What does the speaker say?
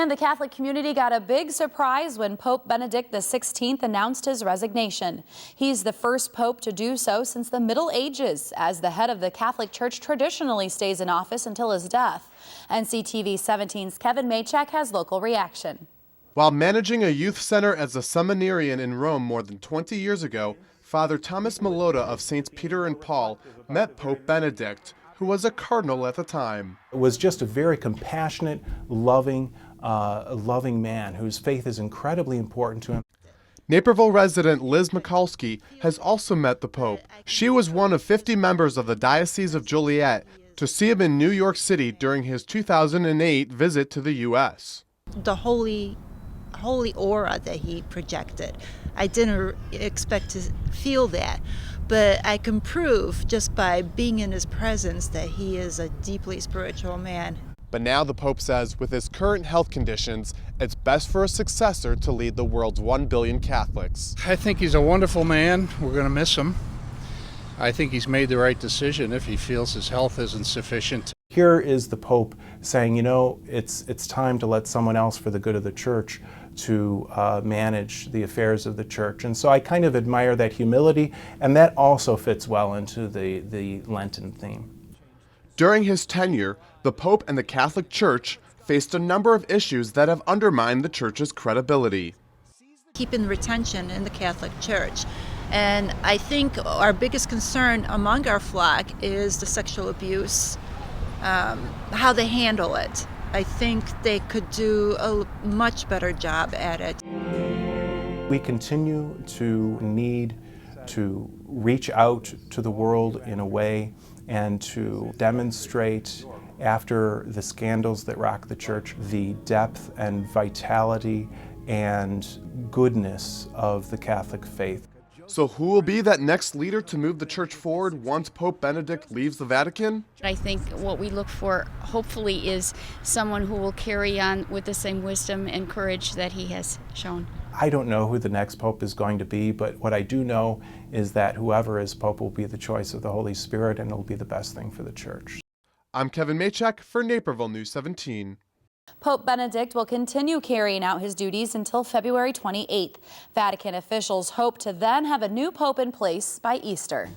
And the Catholic community got a big surprise when Pope Benedict XVI announced his resignation. He's the first pope to do so since the Middle Ages, as the head of the Catholic Church traditionally stays in office until his death. NCTV 17's Kevin Machak has local reaction. While managing a youth center as a seminarian in Rome more than 20 years ago, Father Thomas Malota of Saints Peter and Paul met Pope Benedict, who was a cardinal at the time. It was just a very compassionate, loving man whose faith is incredibly important to him. Naperville resident Liz Mikulski has also met the Pope. She was one of 50 members of the Diocese of Joliet to see him in New York City during his 2008 visit to the U.S. The holy aura that he projected. I didn't expect to feel that, but I can prove just by being in his presence that he is a deeply spiritual man. But now the Pope says with his current health conditions, it's best for a successor to lead the world's 1 billion Catholics. I think he's a wonderful man. We're going to miss him. I think he's made the right decision if he feels his health isn't sufficient. Here is the Pope saying, you know, it's time to let someone else for the good of the Church to manage the affairs of the Church. And so I kind of admire that humility, and that also fits well into the Lenten theme. During his tenure, the Pope and the Catholic Church faced a number of issues that have undermined the Church's credibility. Keeping retention in the Catholic Church. And I think our biggest concern among our flock is the sexual abuse, how they handle it. I think they could do a much better job at it. We continue to need to reach out to the world in a way and to demonstrate, after the scandals that rock the Church, the depth and vitality and goodness of the Catholic faith. So who will be that next leader to move the Church forward once Pope Benedict leaves the Vatican? I think what we look for, hopefully, is someone who will carry on with the same wisdom and courage that he has shown. I don't know who the next Pope is going to be, but what I do know is that whoever is Pope will be the choice of the Holy Spirit, and it'll be the best thing for the Church. I'm Kevin Machak for Naperville News 17. Pope Benedict will continue carrying out his duties until February 28th. Vatican officials hope to then have a new pope in place by Easter.